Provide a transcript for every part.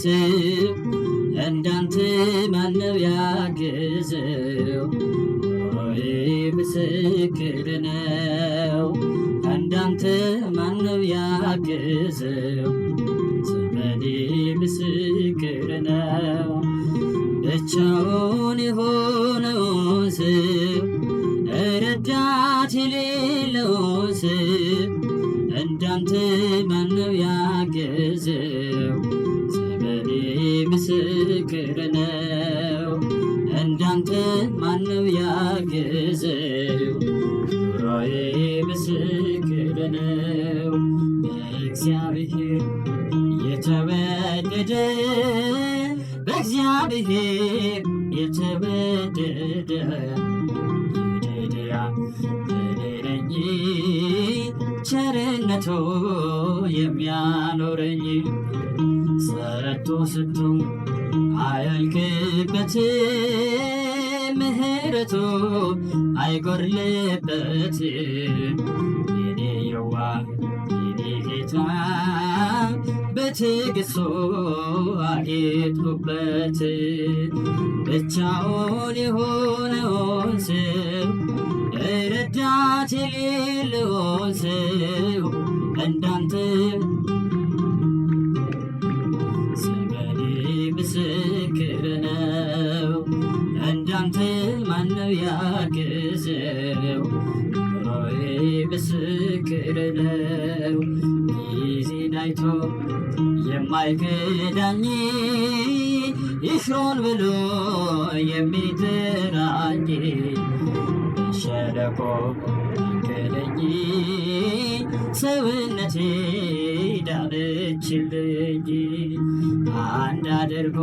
ሰው እንዳንተ ማነው ያገዘው? ኑሮዬ ምስክር ነው። እንዳንተ ማነው ያገዘው? ዘመኔ ምስክር ነው። ብቻውን የሆነውን ሰው ረዳት የሌለውን ሰው እንዳንተ ማነው ያገዘው? ዘመኔ ምስክር ነው። እንዳንተ ማነው ያገዘው? ኑሮዬ ምስክር ነው። በእግዚአብሔር የተወደደ በእግዚአብሔር የተወደደ ይድድያ እኔ ቸርነቱ የሚያኖረኝ ሰርቶ ስንቱ አያልቅበትም፣ ምሕረቱ አይጎድልበትም። የኔ የዋህ የኔ ጌታ በትዕግሥቱ አጌጥኩበት። ብቻውን የሆነውን ሰው ረዳት የሌለውን ሰው እንዳንተ ዘመኔ ምስክር ነው። እንዳንተ ማነው ያገዘው? ኑሮዬ ምስክር ነው። ጊዜን አይቶ የማይክዳኝ ይሽሮን ብሎ የሚጠራኝ ሸለቆ መንገደኝ ሰውነቴ ዳነችልኝ። አንድ አድርጎ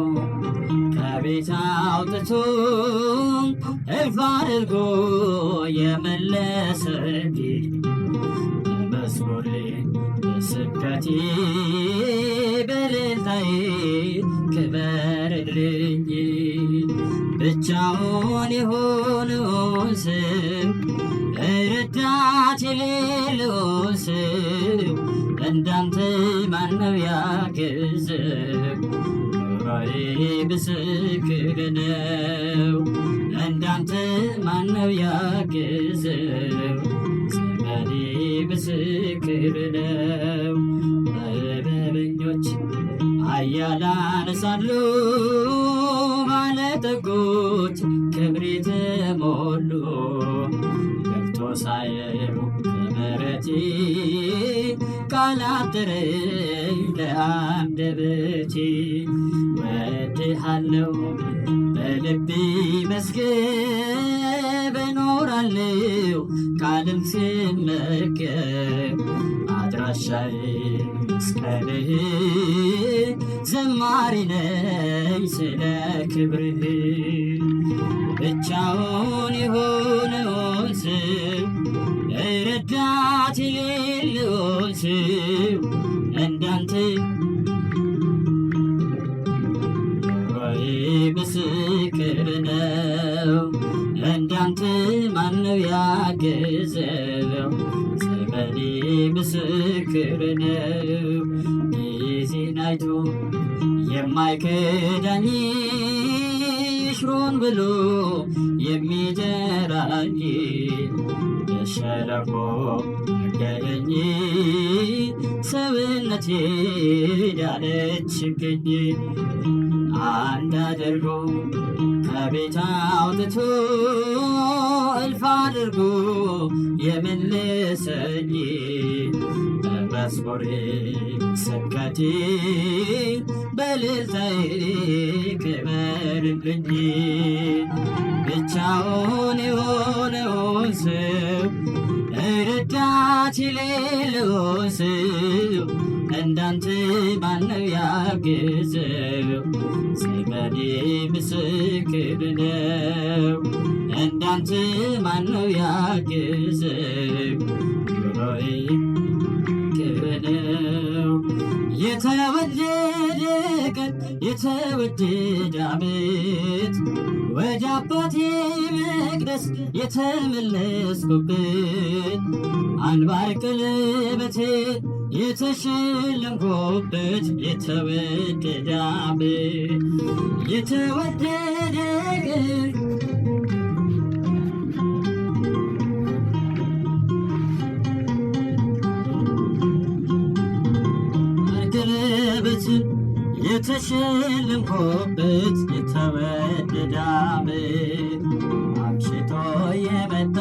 ከቤት አውጥቶ እልፍ አድርጎ የመለሰኝ በመዝሙሬ በስብከቴ በእልልታዬ ክበርልኝ። ብቻውን የሆነውን ሰው ረዳት የሌለውን ሰው እንዳንተ ማነው ያገዘው? ኑሮዬ ምስክር ነው። እንዳንተ ማነው ያገዘው? ዘመኔ ምስክር ነው። ጥበበኞች ኃያላን ሳሉ ባለጠጎች ክብር የተሞሉ ገብቶ ሳየው ከምሕረቴ ቃላት ጥረኝ ለአንደበቴ። ወድሃለሁ በልቤ መዝገብ እኖራለሁ ቃልም ስመገብ አድራሻዬ መስቀልህ ዘማሪ ነኝ ስለ ክብርህ። ብቻውን የሆነውን ሰው ረዳት የሌለውን ሰው እንዳንተ ኑሮዬ ምስክር ነው። እንዳንተ ማነው ያገዘው? ዘመኔ ምስክር ነው። ጊዜን አይቶ የማይክዳኝ ይሽሮን ብሎ የሚጠራኝ በሸለቆ መንገደኝ ሰውነቴ ዳነችልኝ። አንድ አድርጎ ከቤት አውጥቶ እልፍ አድርጎ የመለሰኝ በመዝሙሬ ስብከቴ በእልልታዬ ክበርልኝ። ብቻውን የሆነውን ሰው ረዳት የሌለውን ሰው እንዳንተ ማነው ያገዘው? ዘመኔ ምስክር ነው። እንዳንተ ማነው ያገዘው? ኑሮዬ ምስክር ነው። የተወደደ ቀን የተወደደ ዓመት ወደ አባቴ መቅደስ የተመለስኩበት አንባር ቀለበቴ የተሸለምኩበት የተወደደ ዓመት የተወደደ ቀለበትን የተሸለምኩበት የተወደደ ዓመት አምሽቶ የመጣ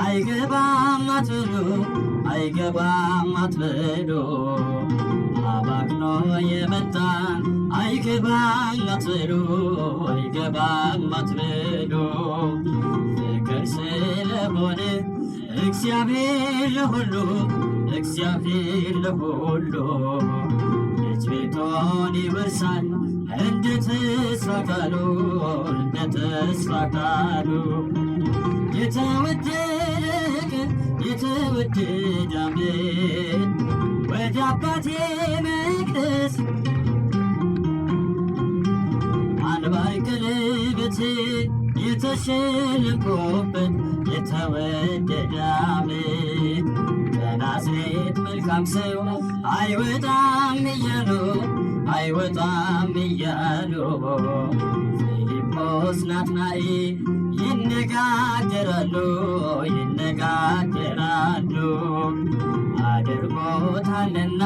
አይገባም አትበሉ አይገባም አትበሉ አባክኖ የመጣ አይገባም አትበሉ አይገባም አትበሉ ፍቅር ስለሆነ እግዚአብሔር ለሁሉ እግዚአብሔር ለሁሉ ልጅ ቤቱን ይወርሳል እንደ ተስፋ ቃሉ እንደ ተስፋ ቃሉ የተወደደ ቀን የተወደደ ዓመት ወደ አባቴ መቅደስ አንባር ቀለበት የተሸለምኩበት የተወደደ ዓመት ከናዝሬት መልካም ሰው አይወጣም እያሉ አይወጣም እያሉ ፊልጶስ ናትናኤል ይነጋገራሉ ይነጋገራሉ አድርጎታልና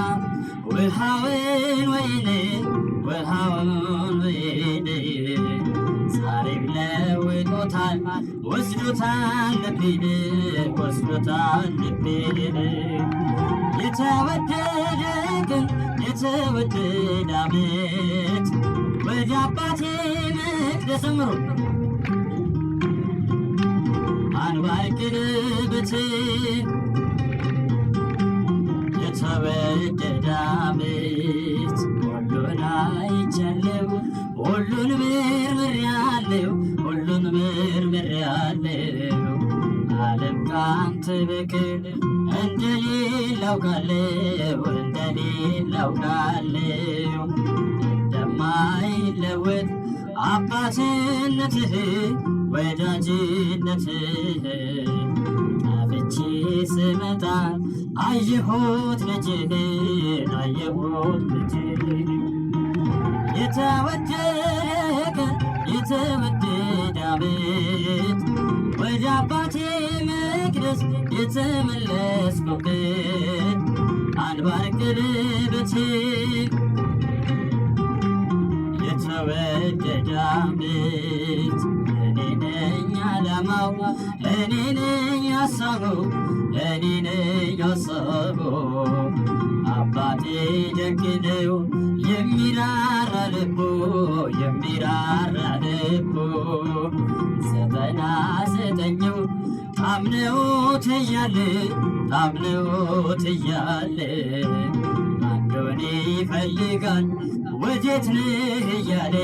ውሃውን ወይን ውሃውን ወይን ዛሬም ለውጦታል ወስዶታል ልቤን ወስዶታል ልቤን የተወደደ ቀን የተወደደ ዓመት ወደ አባቴ መቅደስ ዘምሩ አንባር ቀለበትን የተወደደ ዓመት ሁሉን አይቻለሁ ሁሉን መርምሬአለሁ ሁሉን መርምሬአለሁ ዓለም ካንተ በቀር እንደሌለ አውቃለሁ እንደሌለ አውቃለሁ እንደማይለወጥ አባትነትህ ወዳጅነትህ ጠፍቼ ስመጣ አየሁት ልጅህን አየሁት ልጅህን የተወደደ ቀን የተወደደ ዓመት ወደ አባቴ መቅደስ የተመለስኩበት አንባር ቀለበትን የተወደደ ዓመት እኔ ነኝ ዓላማው እኔ ነኝ ሐሳቡ እኔ ነኝ ሐሳቡ አባቴ ደግ ነው የሚራራ ልቡ የሚራራ ልቡ ዘጠና ዘጠኙ ታምነውት እያለ ታምነውት እያለ አንዱን ይፈልጋል ወዴት ነህ እያለ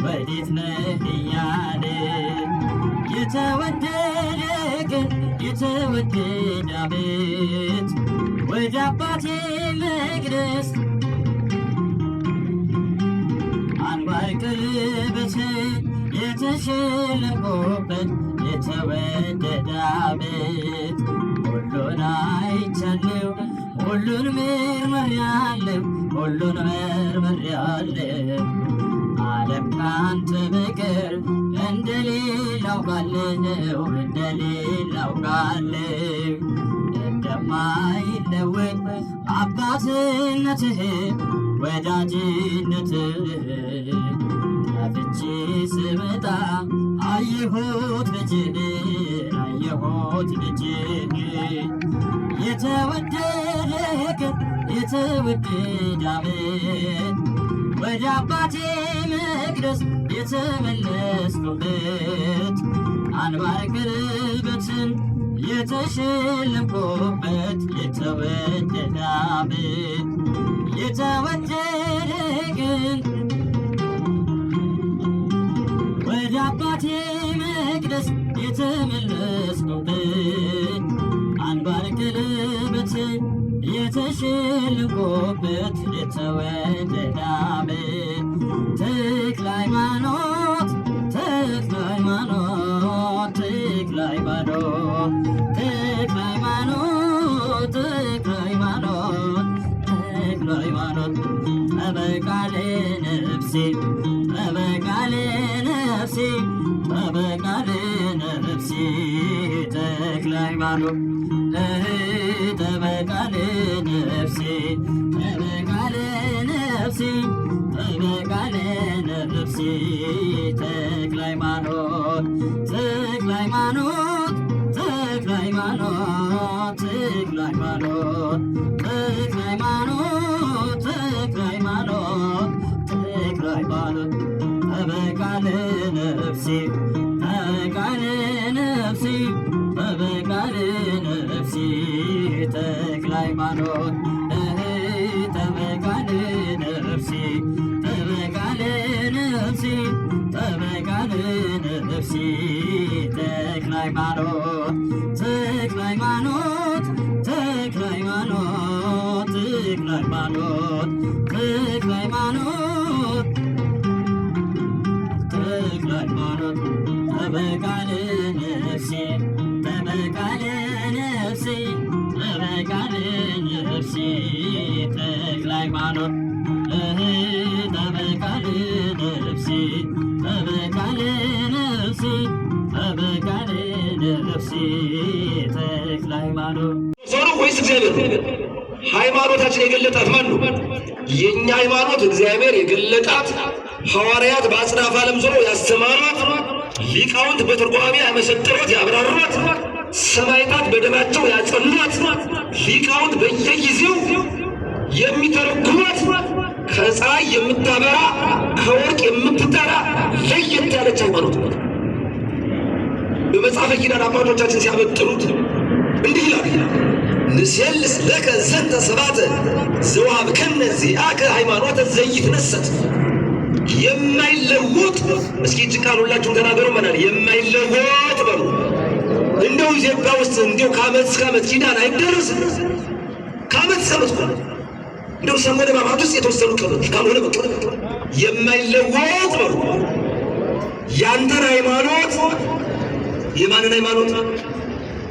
ወዴት ነህ እያለ የተወደደ ቀን የተወደደ ዓመት ወደ አባቴ መቅደስ አንባር ቀለበትን የተሸለምኩበት የተወደደ ዓመት ሁሉን አይቻለሁ ሁሉን መርምሬአለሁ ሁሉን መርምሬአለሁ ዓለም ካንተ በቀር እንደሌለ አውቃለሁ እንደሌለ አውቃለሁ እንደማይለወጥ አባትነትህ ወዳጅነትህ ጠፍቼ ስመጣ አየሁት ልጅህን አየሁት ልጅህን የተወደደ ቀን የተወደደ ዓመት ወደ አባቴ መቅደስ የተመለስኩበት አንባር ቀለበትን የተሸለምኩበት የተወደደ ዓመት የተወደደ ቀን ወደ አባቴ መቅደስ የተመለስኩበት አንባር ቀለበትን የተሸለምኩበት የተወደደ ዓመት ተክለ ሃይማኖት ተክለ ሃይማኖት ተክለ ሃይማኖት ተክለ ሃይማኖት ተክለ ሃይማኖት ጠበቃለ ነፍሴ ጠበቃለ ነፍሴ ተክለ ሃይማኖት ጠበቃለ ነፍሴ ጠበቃለ ነፍሴ ጠበቃለ ነፍሴ ተክለ ሃይማኖት ተክለ ሃይማኖት ተክለ ሃይማኖት ተክለ ሃይማኖት ተክለ ሃይማኖት ተክለ ሃይማኖት ተክለ ሃይማኖት ጠበቃለ ነፍሴ ጠበቃለ ነፍሴ ጠበቃለ ነፍሴ ተክለ ሃይማኖት ጠበቃለ ነፍሴ ጠበቃለ ነፍሴ ጠበቃለ ነፍሴ ተክለ ሃይማኖት ተክለ ሃይማኖት ተክለ ሃይማኖት ተክለ ሃይማኖት ተክለ ሃይማኖት ተክለ ሃይማኖት ጠበቃለ ነፍሴ ጠበቃለ ነፍሴ ጠበቃለ ነፍሴ ተክለ ሃይማኖት ጠበቃለ ነፍሴ ጠበቃለ ነፍሴ ጠበቃለ ነፍሴ ተክለ ሃይማኖት ሰው ነው ወይስ እግዚአብሔር? ሃይማኖታችን የገለጣት ማን ነው? የኛ ሃይማኖት እግዚአብሔር የገለጣት ሐዋርያት በአጽናፈ ዓለም ዞረው ያስተማሯት፣ ሊቃውንት በትርጓሜ ያመሰጠሯት ያብራሯት፣ ሰማዕታት በደማቸው ያጸኗት፣ ሊቃውንት በየጊዜው የሚተረጉሟት ከፀሐይ የምታበራ ከወርቅ የምትጠራ ለየት ያለች ሃይማኖት ነው። በመጽሐፈ ኪዳን አባቶቻችን ሲያበጥሩት እንዲህ ይላል፣ ንሴልስ ለከ ዘንተ ስብሐተ ዘወሀብከነ ዚአከ ሃይማኖተ ዘይትነሰት። የማይለወጥ እስኪ እጅ ቃል ሁላችሁም ተናገሩ። መናል የማይለወጥ በሉ። እንደው ኢትዮጵያ ውስጥ እንደው ከዓመት እስከ ዓመት ኪዳን አይደረስም። ከዓመት እስከ ዓመት እንደው ሰሞነ ሕማማት ውስጥ የተወሰኑ ቀኖች ካልሆነ በቃ የማይለወጥ በሉ። ያንተን ሃይማኖት የማንን ሃይማኖት?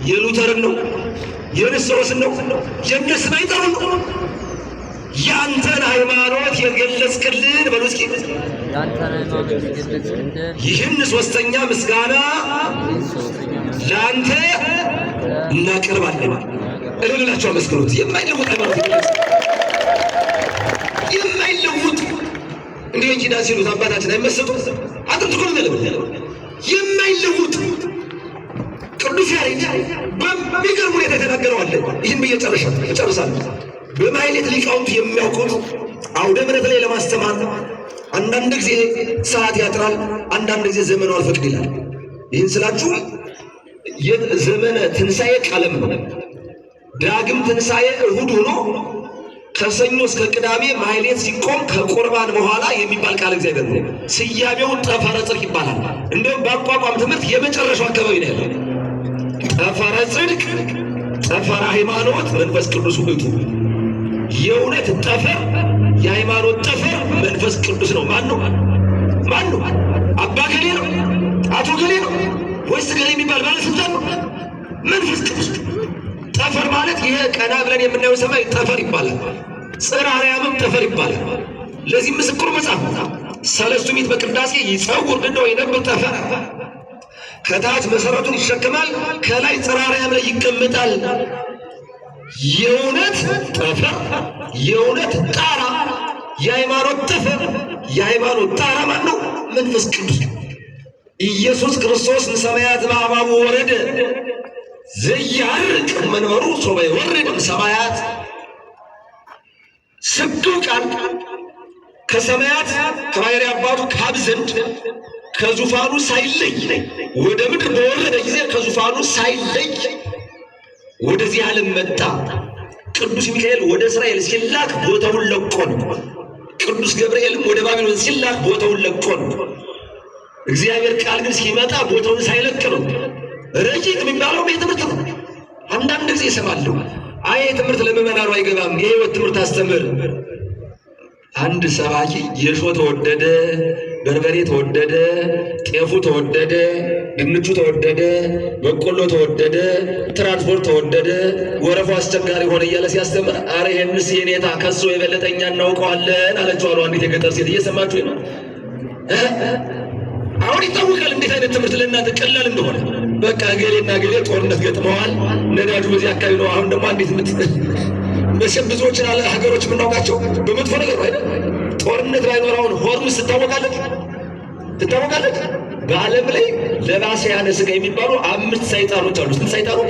የሉተርን ነው? የንስጥሮስን ነው? የእነሱን አይጠሩን ነው። ያንተን ሃይማኖት የገለጽክልን በሉ እስኪ ይህን ሶስተኛ ምስጋና ለአንተ እናቀርባለን። እልላቸው አመስግኑት። የማይለውጥ ሃይማኖት የማይለውጥ እንዲህ እንጂ ዳስ ሲሉት አባታችን አይመሰጡ አጥንት እኮ ነው የማይለውጥ ቅዱስ ያሬድ በሚገርም ሁኔታ የተናገረዋል። ይህን ብዬ እጨርሳለሁ። በማሕሌት ሊቃውንቱ የሚያውቁት አውደ ምሕረት ላይ ለማስተማር አንዳንድ ጊዜ ሰዓት ያጥራል፣ አንዳንድ ጊዜ ዘመኑ አልፈቅድ ይላል። ይህን ስላችሁ የዘመነ ትንሣኤ ቀለም ነው። ዳግም ትንሣኤ እሁድ ሆኖ ከሰኞ እስከ ቅዳሜ ማሕሌት ሲቆም ከቁርባን በኋላ የሚባል ቃል እግዚአብሔር ነው። ስያሜው ጠፈረ ጽድቅ ይባላል። እንደውም በአቋቋም ትምህርት የመጨረሻው አካባቢ ነው ያለው። ጠፈረ ጽድቅ፣ ጠፈረ ሃይማኖት፣ መንፈስ ቅዱስ ውእቱ። የእውነት ጠፈር፣ የሃይማኖት ጠፈር መንፈስ ቅዱስ ነው። ማን ነው? ማን ነው? አባ ገሌ ነው? አቶ ገሌ ነው? ወይስ ገሌ የሚባል ባለስልጣን ነው? መንፈስ ቅዱስ። ጠፈር ማለት ይሄ ቀና ብለን የምናየው ሰማይ ጠፈር ይባላል። ጽርሐ አርያምም ጠፈር ይባላል። ለዚህ ምስክሩ መጽሐፍ ሰለስቱ ምዕት በቅዳሴ ይጸውር ምነው የነብር ጠፈር፣ ከታች መሰረቱን ይሸከማል፣ ከላይ ጽርሐ አርያም ላይ ይቀመጣል። የእውነት ጠፈር፣ የእውነት ጣራ፣ የሃይማኖት ጠፈር፣ የሃይማኖት ጣራ ማን ነው? መንፈስ ቅዱስ። ኢየሱስ ክርስቶስ እምሰማያት በአባቡ ወረደ ዘያርቅ መንበሩ ሶበ ይወርድ እምሰማያት። ስግው ቃል ከሰማያት ከባሕርይ አባቱ ከአብ ዘንድ ከዙፋኑ ሳይለይ ወደ ምድር በወረደ ጊዜ ከዙፋኑ ሳይለይ ወደዚህ ዓለም መጣ። ቅዱስ ሚካኤል ወደ እስራኤል ሲላክ ቦታውን ለቆ ነው። ቅዱስ ገብርኤልም ወደ ባቢሎን ሲላክ ቦታውን ለቆ ነው። እግዚአብሔር ቃል ግን ሲመጣ ቦታውን ሳይለቅ ነው። ረቂቅ የሚባለው ትምህርት ነው። አንዳንድ ጊዜ እሰማለሁ፣ አይ ትምህርት ለምዕመናኑ አይገባም፣ የሕይወት ትምህርት አስተምር። አንድ ሰባኪ የሾ ተወደደ፣ በርበሬ ተወደደ፣ ጤፉ ተወደደ፣ ድንቹ ተወደደ፣ በቆሎ ተወደደ፣ ትራንስፖርት ተወደደ፣ ወረፋው አስቸጋሪ ሆነ እያለ ሲያስተምር አረ ይሄንስ የኔታ ከሱ የበለጠኛ እናውቀዋለን አለችው አሉ አንዲት የገጠር ሴት። እየሰማችሁ ነው? አሁን ይታወቃል እንዴት አይነት ትምህርት ለእናንተ ቀላል እንደሆነ። በቃ ገሌና ገሌ ጦርነት ገጥመዋል፣ ነዳጁ በዚህ አካባቢ ነው። አሁን ደግሞ አንዲት መቼም ብዙዎችን ሀገሮች የምናውቃቸው በመጥፎ ነገር ነው አይደል? ጦርነት ባይኖር አሁን ሆርሙዝ ትታወቃለች። በዓለም ላይ ለባሲያነ ሥጋ የሚባሉ 5 ሰይጣኖች አሉ። ስንት ሰይጣኖች?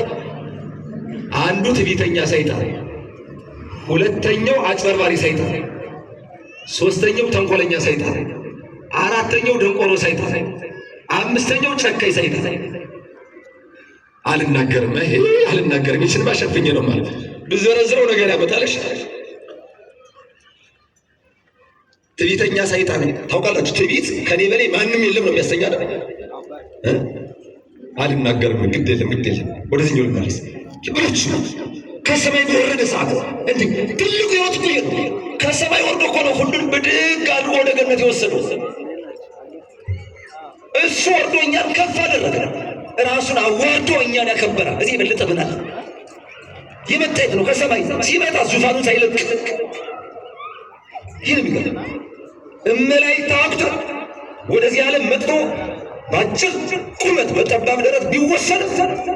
አንዱ ትዕቢተኛ ሰይጣን፣ ሁለተኛው አጭበርባሪ ሰይጣን፣ ሶስተኛው ተንኮለኛ ሰይጣን፣ አራተኛው ደንቆሮ ሰይጣን፣ አምስተኛው ጨካኝ ሰይጣን። አልናገርም ይችን ባሸፍኜ ነው ማለት ብዘረዝረው ነገር ያመጣልሽ። ትዕቢተኛ ሰይጣን ታውቃላችሁ? ትዕቢት ከኔ በላይ ማንም የለም ነው የሚያሰኛ ነው። አልናገርም ግድ የለም ወደዚህኛው ልመለስ ብላችሁ ከሰማይ በወረደ ሰዓት እንዴ ትልቁ ህይወት እኮ ነው። ከሰማይ ወርዶ እኮ ነው ሁሉን ብድግ አድርጎ ወደ ገነት የወሰደው። እሱ ወርዶ እኛን ከፍ አደረገ። ራሱን አዋርዶ እኛን ያከበረ። እዚህ የበለጠ ምን አለ? የመጣየት ነው። ከሰማይ ሲመጣ ዙፋኑን ሳይለቅ ይህን የሚገርም መላእክት ታዋቅቶ ወደዚህ ዓለም መጥቶ በአጭር ቁመት በጠባብ ደረት ቢወሰድ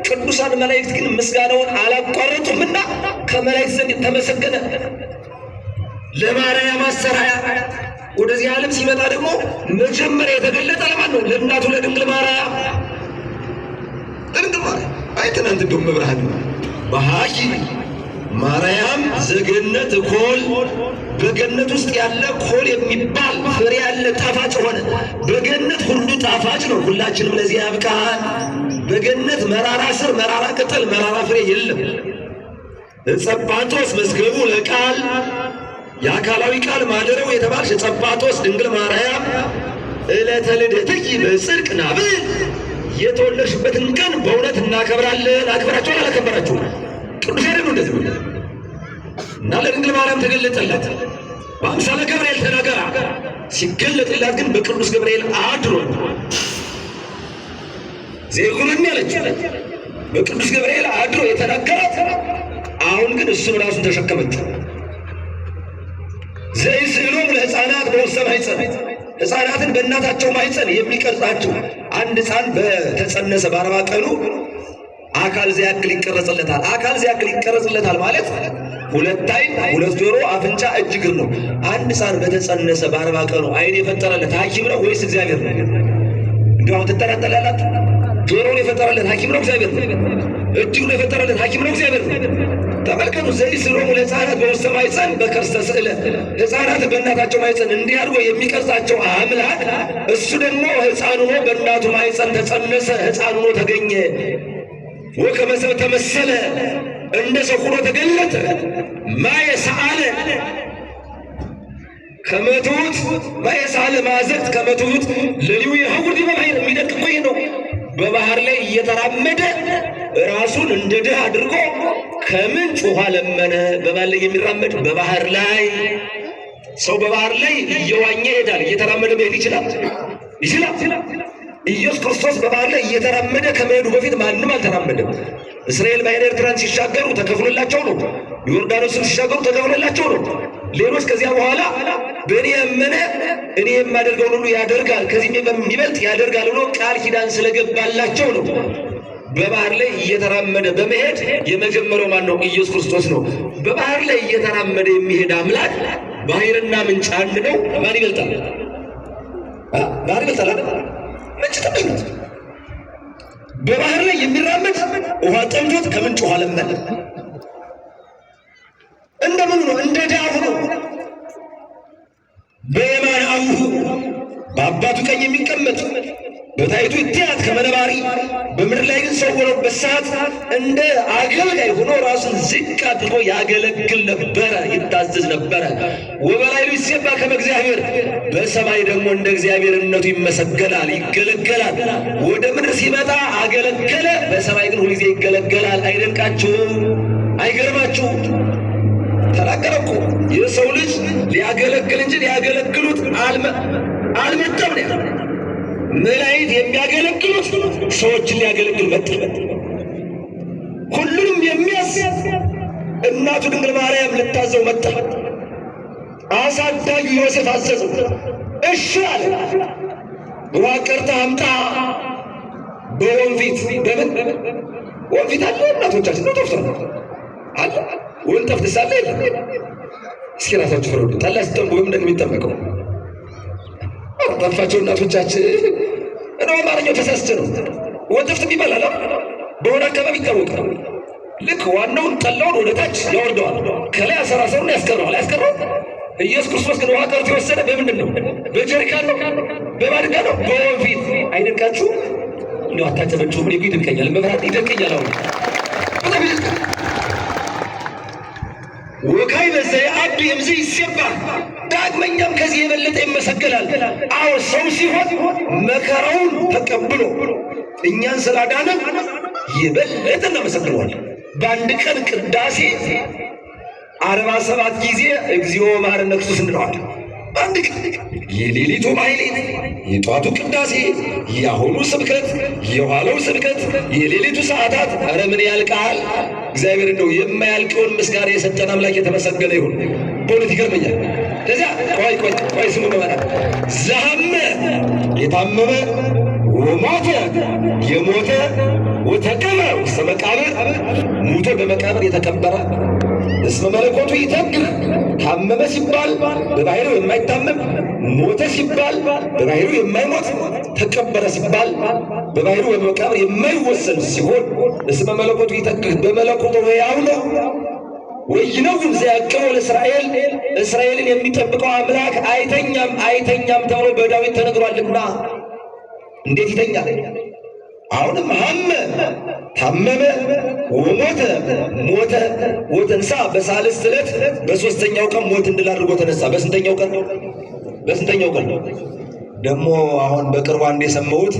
ቅዱሳን መላእክት ግን ምስጋናውን አላቋረጡምና ከመላእክት ዘንድ ተመሰገነ። ለማርያም አሰራያ ወደዚህ ዓለም ሲመጣ ደግሞ መጀመሪያ የተገለጠ ለማን ነው? ለእናቱ ለድንግል ማርያም። ለድንግል ማርያም አይተናንት እንደውም መብርሃን በሃኪ ማርያም ዘገነት ኮል በገነት ውስጥ ያለ ኮል የሚባል ፍሬ ያለ ጣፋጭ ሆነ። በገነት ሁሉ ጣፋጭ ነው። ሁላችንም ለዚህ ያብቃን። በገነት መራራ ስር፣ መራራ ቅጠል፣ መራራ ፍሬ የለም። ጸባጦስ መስገቡ ለቃል የአካላዊ ቃል ማደሪያው የተባልሽ ጸባጦስ ድንግል ማርያም ዕለተ ልደትኪ በጽድቅ ናብል የተወለድሽበትን ቀን በእውነት እናከብራለን። አክብራችኋል? አላከበራችሁ? ቅዱስ ያሬድ እንደዚህ ብሎ እና ለድንግል ማርያም ተገለጠላት። በአምሳለ ገብርኤል ተናገራ። ሲገለጥላት ግን በቅዱስ ገብርኤል አድሮ ዘይኩነኒ ያለች በቅዱስ ገብርኤል አድሮ የተናገራት። አሁን ግን እሱም ራሱን ተሸከመችው። ዘይስዕሎሙ ለሕፃናት በውስተ ማኅፀን ሕፃናትን በእናታቸው ማኅፀን የሚቀርጻቸው አንድ ሕፃን በተጸነሰ በ40 ቀኑ አካል ዘያክል ይቀረጽለታል። አካል ዘያክል ይቀረጽለታል ማለት 2 ዓይን፣ 2 ጆሮ፣ አፍንጫ፣ እጅ፣ እግር ነው። አንድ ሕፃን በተጸነሰ በ40 ቀኑ ዓይን የፈጠረለት ሐኪም ነው ወይስ እግዚአብሔር ነው? እንዲሁ ትጠራጠራላችሁ? ጆሮውን የፈጠረለት ሐኪም ነው እግዚአብሔር ነው? እጁን የፈጠረለት ሐኪም ነው እግዚአብሔር ነው? ተመልከቱ። ዘይስዕሎሙ ለሕፃናት በውስተ ማኅፀን በከርስተ ስዕለት ሕፃናት በእናታቸው ማኅፀን እንዲህ አድርጎ የሚቀርጻቸው አምላክ እሱ ደግሞ ሕፃን ሆኖ በእናቱ ማኅፀን ተጸነሰ፣ ሕፃን ሆኖ ተገኘ። ወከመ ሰብእ ተመሰለ እንደ ሰው ሆኖ ተገለጠ። ማየሰአለ ከመትሑት ማየሰአለ ማዘቅት ከመትሑት ለሊሁ የሐውር ዲበ ባሕር የሚደቅ እኮ ይህ ነው። በባህር ላይ እየተራመደ ራሱን እንደ ድህ አድርጎ ከምንጭ ውሃ ለመነ። በባህር ላይ የሚራመድ በባህር ላይ ሰው በባህር ላይ እየዋኘ ይሄዳል። እየተራመደ መሄድ ይችላል። ኢየሱስ ክርስቶስ በባህር ላይ እየተራመደ ከመሄዱ በፊት ማንም አልተራመደም። እስራኤል ባሕረ ኤርትራን ሲሻገሩ ተከፍሎላቸው ነው። ዮርዳኖስን ሲሻገሩ ተከፍሎላቸው ነው። ሌሎች ከዚያ በኋላ በእኔ ያመነ እኔ የማደርገውን ሁሉ ያደርጋል፣ ከዚህም የሚበልጥ ያደርጋል ብሎ ቃል ኪዳን ስለገባላቸው ነው። በባህር ላይ እየተራመደ በመሄድ የመጀመሪያው ማን ነው? ኢየሱስ ክርስቶስ ነው። በባህር ላይ እየተራመደ የሚሄድ አምላክ ባህርና ምንጭ አንድ ነው። ማን ይበልጣል? ባህር ይበልጣል አይደል? ምንጭ ትንሽ ነው። በባህር ላይ የሚራመድ ውሃ ጠምቶት ከምንጭ ውሃ ለመነ። እንደምን ነው? እንደ ዳሁ ነው። በየማነ አቡሁ በአባቱ ቀኝ የሚቀመጥ በታይቱ ይትያት ከመነባሪ በምድር ላይ ግን ሰው ሆኖበት ሰዓት እንደ አገልጋይ ሆኖ ራሱን ዝቅ አድርጎ ያገለግል ነበረ፣ ይታዘዝ ነበረ። ወበላዕሉ ይሴባህ ከመ እግዚአብሔር በሰማይ ደግሞ እንደ እግዚአብሔርነቱ ይመሰገናል፣ ይገለገላል። ወደ ምድር ሲመጣ አገለገለ፣ በሰማይ ግን ሁልጊዜ ይገለገላል። አይደንቃችሁም? አይገርማችሁም? ተናገረ እኮ የሰው ልጅ ሊያገለግል እንጂ ሊያገለግሉት አልመጣም ነው። መላእክት የሚያገለግሉት ሰዎችን ሊያገለግል መጣ። ሁሉንም የሚያዝ እናቱ ድንግል ማርያም ልታዘው መጣ። አሳዳጊ ዮሴፍ አዘዘው። እሺ አለ። ውሃ ቀርተህ አምጣ በወንፊት። በምን ወንፊት አለ? እናቶቻችን ነው ጠፍቷል አለ። ወንጠፍ ትሳለ የለም። እስኪ ራሳችሁ ፍረዱ። ጠላ ሲጠምቁ በምን እንደሚጠመቀው ጠፋቸው እናቶቻችን። እንደው አማርኛው ተሳስቼ ነው። ወንጠፍት ይባላል በሆነ አካባቢ ይታወቃል። ልክ ዋናውን ጠላውን ወደ ታች ያወርደዋል፣ ከላይ አሰራሰሩን ያስቀረዋል። ኢየሱስ ክርስቶስ ግን ውሃ ቀርቶ የወሰደ በምንድን ነው? በጀሪካን ነው? በማድጋ ነው? በወንፊት። አይደንቃችሁ? እንደው አታጨበጭቡ። ምን ይደንቀኛል? መብራት ይደንቀኛል። አሁን በጣም ይደንቃል። ወካይ በዘይ አብ የምዚ ይሰባል። ዳግመኛም ከዚህ የበለጠ ይመሰገናል። አዎ ሰው ሲሆን መከራውን ተቀብሎ እኛን ስላዳነን የበለጠ እናመሰግነዋለን። በአንድ ቀን ቅዳሴ 47 ጊዜ እግዚኦ መሐረነ ክርስቶስ እንለዋለን። አንድ ቀን የሌሊቱ ማሕሌት፣ የጧቱ ቅዳሴ፣ የአሁኑ ስብከት፣ የኋላው ስብከት፣ የሌሊቱ ሰዓታት። ኧረ ምን ያልቃል! እግዚአብሔር እንደው የማያልቀውን ምስጋና የሰጠን አምላክ የተመሰገነ ይሁን። በእውነት ይገርመኛል። ከዚያ ቆይ ስሙ በማለት ዘሐመ የታመመ ወሞተ የሞተ ወተቀበረ ውስተ መቃብር ሙቶ በመቃብር የተቀበረ እስመ መለኮቱ ይተግህ ታመመ ሲባል በባህሪው የማይታመም፣ ሞተ ሲባል በባህሪው የማይሞት፣ ተቀበረ ሲባል በባህሪው በመቃብር የማይወሰን ሲሆን እስመ መለኮቱ ይተግህ በመለኮቱ ሕያው ነው። ወይነውን ዘያቅሙ ለእስራኤል እስራኤልን የሚጠብቀው አምላክ አይተኛም ተብሎ በዳዊት ተነግሯልና እንዴት ይተኛል? አሁንም ሐመ ታመመ ወሞተ ሞተ ወተንሳ በሳልስት ዕለት በሶስተኛው ቀን ሞት እንድል አድርጎ ተነሳ። በስንተኛው ቀን? ደግሞ አሁን በቅርቡ አንድ የሰማሁት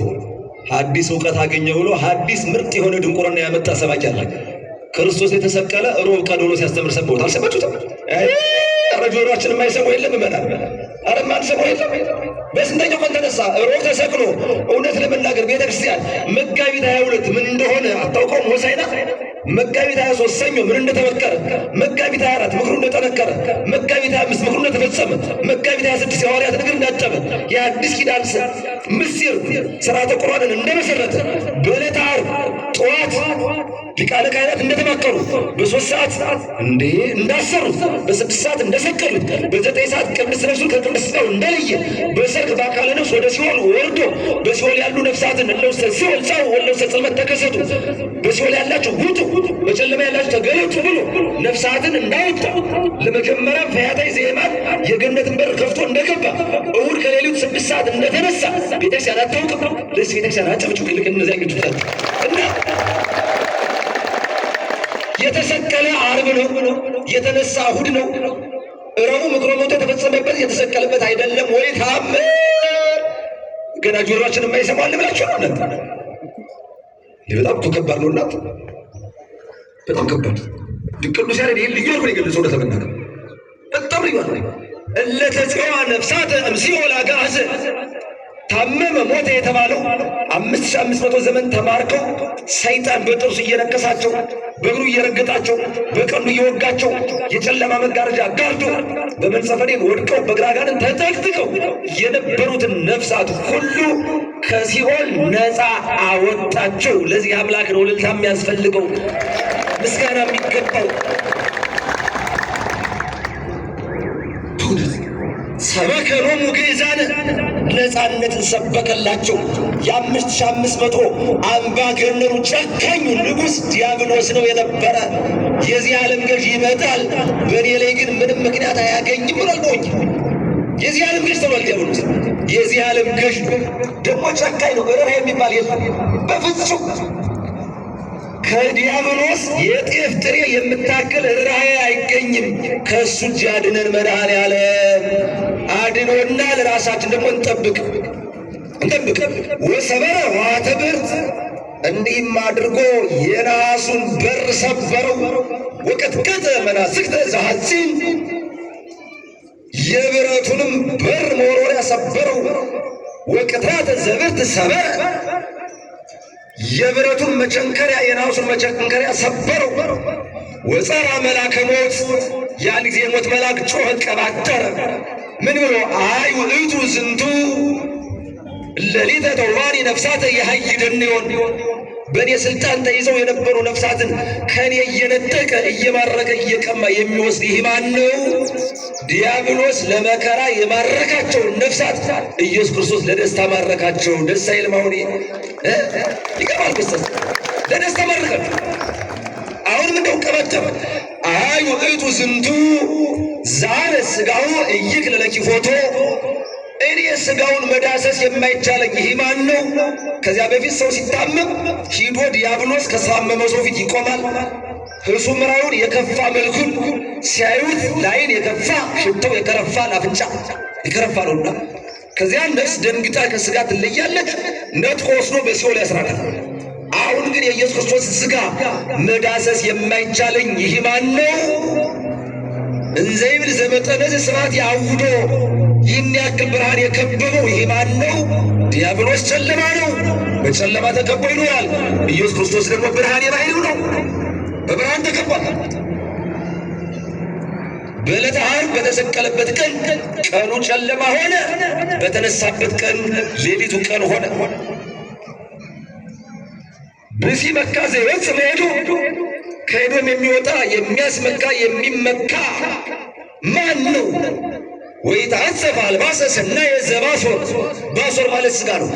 ሐዲስ እውቀት አገኘ ብሎ ሐዲስ ምርጥ የሆነ ድንቁርና ያመጣ ሰባኪ አለ። ክርስቶስ የተሰቀለ ሮብ ቀን ብሎ ሲያስተምር ሰማሁት። አልሰማችሁትም? ኧረ ጆሮአችን የማይሰሙ የለም ይመናል። ኧረ የማንሰማው የለም። በስንተኛው ቀን ተነሳ? ሮብ ተሰቅሎ። እውነት ለመናገር ቤተክርስቲያን መጋቢት 22 ምን እንደሆነ አታውቀውም? ሆሳዕና መጋቢት 23 ሰኞ ምን እንደተመከረ፣ መጋቢት 24 ምክሩ እንደጠነከረ፣ መጋቢት 25 ምክሩ እንደተፈጸመ፣ መጋቢት 26 የሐዋርያት እግር እንዳጠበ፣ የአዲስ ኪዳን ምስጢር ሥርዓተ ቁርባንን እንደመሰረተ፣ በዕለተ ዓርብ ጠዋት ሊቃነ ካህናት እንደተማከሩ፣ በ3 ሰዓት እንዳሰሩት፣ በ6 ሰዓት እንደሰቀሉት፣ በ9 ሰዓት ቅድስት ነፍሱን ከቅድስት ሥጋው እንደለየ፣ በሰርክ በአካለ ነፍስ ወደ ሲኦል ወርዶ በሲኦል ያሉ ነፍሳትን እለውስተ ሲኦል ጻኡ ወለውስተ ጽልመት ተከሰቱ፣ በሲኦል ያላችሁ ውጡ፣ በጨለማ ያላችሁ ተገለጡ ብሎ ነፍሳትን እንዳወጣ፣ ለመጀመሪያም ፈያታዊ ዘየማን የገነትን በር ከፍቶ እንደገባ፣ እሑድ ከሌሊቱ 6 ሰዓት እንደተነሳ ቤተክርስቲያን አታውቅም። ለዚህ ቤተክርስቲያን አጨብጭቡ። ይልቅ እነዚያ ግጭታል እና የተሰቀለ ዓርብ ነው፣ የተነሳ እሑድ ነው። ረቡዕ ምክረ ሞቱ የተፈጸመበት የተሰቀለበት አይደለም ወይ? ታምር ገና ጆሮአችን የማይሰማው አለ ብላችሁ ነው እናንተ? በጣም እኮ ከባድ ነው እናንተ፣ በጣም ከባድ። ቅዱስ ያሬድ ይህን ልዩ አድርጎ የገለጸው እውነት ለመናገር በጣም ልዩ አድርጎ እለ ተጽዋ ነፍሳተ እምሲኦል አግዓዘ ታመመ ሞተ የተባለው 5500 ዘመን ተማርከው ሰይጣን በጥርሱ እየነከሳቸው በእግሩ እየረገጣቸው በቀኑ እየወጋቸው የጨለማ መጋረጃ ጋርዶ በመንጸፈኔን ወድቀው በግራጋንን ተጠቅጥቀው የነበሩትን ነፍሳት ሁሉ ከሲኦል ነፃ አወጣቸው። ለዚህ አምላክ ነው እልልታ የሚያስፈልገው፣ ምስጋና የሚገባው። ሰበከሎሙ ግእዛነ ነፃነትን ሰበከላቸው። የ5500 አምባገነኑ ጨካኙ ንጉሥ ዲያብሎስ ነው የነበረ። የዚህ ዓለም ገዥ ይመጣል፣ በእኔ ላይ ግን ምንም ምክንያት አያገኝም ብሏል። ሞኝ የዚህ ዓለም ገዥ ተብሏል ዲያብሎስ። የዚህ ዓለም ገዥ ደግሞ ጨካኝ ነው። ርኅራኄ የሚባል የለም በፍጹም። ከዲያብሎስ የጤፍ ጥሬ የምታክል ርኅራኄ አይገኝም። ከእሱ እጅ ያድነን መድኃኔዓለም። አድኖና ለራሳችን ደግሞ እንጠብቅ። ወሰበረ ውሃተ ብርት እንዲህም አድርጎ የነሐሱን በር ሰበረው። ወቀጥቀጠ መናስክተ ዘሐፂን የብረቱንም በር መወርወሪያ ሰበረው። ወቅትራተ ዘብርት ሰበረ የብረቱን መቸንከሪያ የናሱን መቸንከሪያ ሰበረው። ወፀራ መልአከ ሞት ያን ጊዜ የሞት መልአክ ጮኸ፣ ቀባጠረ። ምን ብሎ? አይ ውእቱ ዝንቱ ሌሊተ ተውባኒ ነፍሳተ የሀይደንዮን በእኔ ስልጣን ተይዘው የነበሩ ነፍሳትን ከእኔ እየነጠቀ እየማረከ እየቀማ የሚወስድ ይህ ማን ነው? ዲያብሎስ ለመከራ የማረካቸውን ነፍሳት ኢየሱስ ክርስቶስ ለደስታ ማረካቸው። ደስ አይልም? አሁን ይገባል። ክርስቶስ ለደስታ ማረካቸው። አሁንም እንደው ቀበጠበ። አይ ውእቱ ዝንቱ ዛለ ሥጋሁ ኢይክል ለኪፎቶ እኔ ሥጋውን መዳሰስ የማይቻለኝ ይህ ማን ነው? ከዚያ በፊት ሰው ሲታመም ሂዶ ዲያብሎስ ከታመመው ሰው ፊት ይቆማል። ሕሱምራውን የከፋ መልኩን ሲያዩት ለዓይን የከፋ ሽታው የከረፋ ለአፍንጫ የከረፋ ነውና ከዚያ ነፍስ ደንግጣ ከሥጋ ትለያለች። ነጥቆ ወስዶ በሲኦል ያስራታል። አሁን ግን የኢየሱስ ክርስቶስ ሥጋ መዳሰስ የማይቻለኝ ይህ ማን ነው? እንዘይብል ዘመጠነዝ ስብሐት ያውዶ ይህን ያክል ብርሃን የከበበው ይህ ማን ነው? ዲያብሎስ ጨለማ ነው፣ በጨለማ ተከቦ ይኖራል። ኢየሱስ ክርስቶስ ደግሞ ብርሃን የባሕርዩ ነው፣ በብርሃን ተከቧል። በዕለተ ዓርብ በተሰቀለበት ቀን ቀኑ ጨለማ ሆነ፣ በተነሳበት ቀን ሌሊቱ ቀን ሆነ። ብእሲ መካ ዘይወፅእ እምሄዱ ከኤዶም የሚወጣ የሚያስመካ የሚመካ ማን ነው? ወይትዓጸፍ አልባሰ ሰናየ ዘባሶር ባሶር ማለት ሥጋ ነው።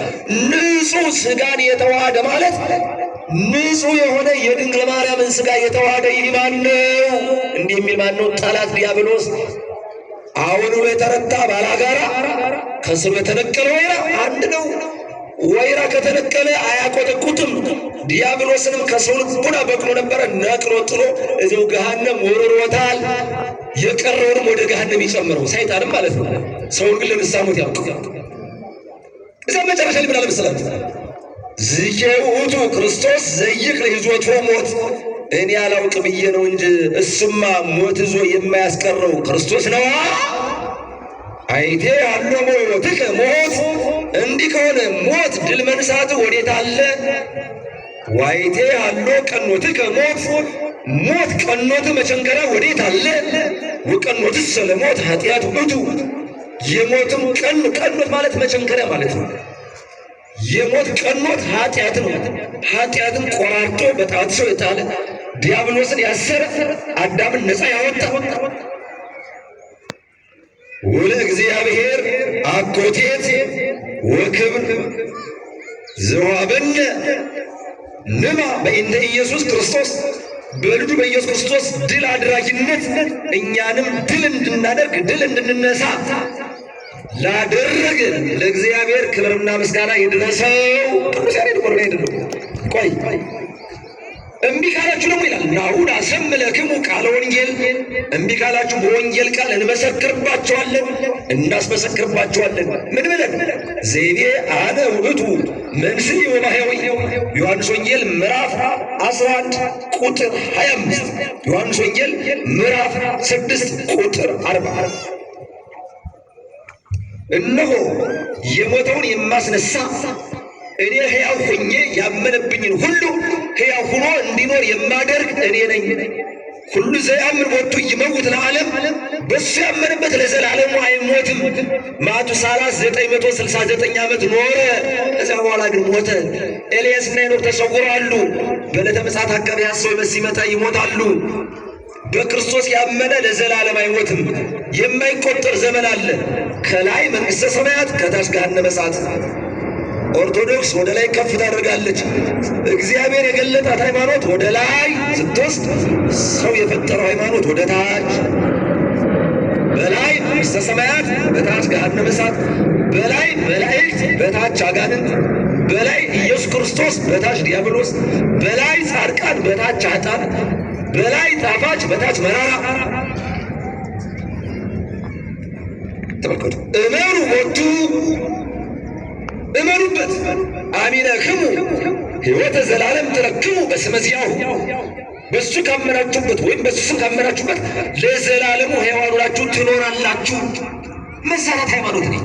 ንጹሕ ሥጋን የተዋሃደ ማለት ንጹሕ የሆነ የድንግል ማርያምን ሥጋ የተዋሃደ ይህ ማን ነው? እንዲህ የሚል ማን ነው? ጠላት ዲያብሎስ። አሁን የተረታ ባላጋራ ከስሩ የተነቀለ ወይራ አንድ ነው። ወይራ ከተነቀለ አያቆጠቁጥም። ዲያብሎስንም ከሰው ልቡና በቅሎ ነበረ፣ ነቅሎ ጥሎ እዚሁ ገሃነም ወርሮታል። የቀረውንም ወደ ገሃነም ይጨምረው ሰይጣንም ማለት ነው። ሰውን ግን ለንስሐ ሞት ያውቅ። እዚያ መጨረሻ ላይ ምን አለ መሰላችሁ? ዝኬ ውእቱ ክርስቶስ ዘይክል ይዞቶ ሞት። እኔ አላውቅ ብዬ ነው እንጂ እሱማ ሞት ይዞ የማያስቀረው ክርስቶስ ነዋ። አይቴ አሎ ሞትከ ሞት። እንዲህ ከሆነ ሞት ድል መንሳት ወዴት አለ? ዋይቴ አሎ ቀኖትከ ሞት። ሞት ቀኖት መቸንከራ ወዴት አለ? ወቀኖትስ ሰለሞት ኃጢአት ውእቱ። የሞትም ቀኖት ማለት መቸንከሪያ ማለት ነው። የሞት ቀኖት ኃጢአት ነው። ኃጢአትን ቆራርጦ በጣትሶ የጣለ ዲያብሎስን ያሰረ አዳምን ነፃ ያወጣ ወለ እግዚአብሔር አኮቴት ወክብር ዘዋበነ ንማ በእንተ ኢየሱስ ክርስቶስ በልጁ በኢየሱስ ክርስቶስ ድል አድራጊነት እኛንም ድል እንድናደርግ ድል እንድንነሳ ላደረገ ለእግዚአብሔር ክብርና ምስጋና ይድረሰው። ቅዱስ ያሬድ ቆርኔ ይደሉ ቆይ እምቢ ካላችሁ ደግሞ ይላል ናሁን አሰምለክሙ ቃለ ወንጌል። እምቢ ካላችሁ በወንጌል ቃል እንመሰክርባቸዋለን፣ እናስመሰክርባቸዋለን። ምን ብለን? ዘይቤ አነ ውእቱ መንሥኢ ወማሕያዊ። ዮሐንስ ወንጌል ምዕራፍ 11 ቁጥር 25፣ ዮሐንስ ወንጌል ምዕራፍ 6 ቁጥር 40። እነሆ የሞተውን የማስነሳ እኔ ሕያው ሆኜ ያመነብኝን ሁሉ ሕያው ሆኖ እንዲኖር የማደርግ እኔ ነኝ። ሁሉ ዘያምን ቦቱ ይመውት ለዓለም። በሱ ያመነበት ለዘላለሙ አይሞትም። ማቱሳላ 969 ዓመት ኖረ። ከዚያ በኋላ ግን ሞተ። ኤልያስና ሄኖክ ተሰውረዋል። በዕለተ ምጽአት አካባቢ ሐሳዊ መሲህ ሲመጣ ይሞታሉ። በክርስቶስ ያመነ ለዘላለም አይሞትም። የማይቆጠር ዘመን አለ። ከላይ መንግሥተ ሰማያት፣ ከታች ገሃነመ እሳት። ኦርቶዶክስ ወደ ላይ ከፍ ታደርጋለች። እግዚአብሔር የገለጣት ሃይማኖት ወደ ላይ ስትወስድ፣ ሰው የፈጠረው ሃይማኖት ወደ ታች። በላይ መንግሥተ ሰማያት፣ በታች ገሃነመ እሳት። በላይ መላእክት፣ በታች አጋንንት። በላይ ኢየሱስ ክርስቶስ፣ በታች ዲያብሎስ። በላይ ጻድቃን፣ በታች ኃጥአን። በላይ ጣፋጭ፣ በታች መራራ። ተመልከቱ። እመኑ ቦቱ፣ እመኑበት። አሚነክሙ ሕይወተ ዘላለም ትረክሙ በስመ ዚአሁ። በሱ ካመናችሁበት ወይም በሱ ካመናችሁበት ለዘላለሙ ሕያዋን ሆናችሁ ትኖራላችሁ። መሰረት ሃይማኖት ነው።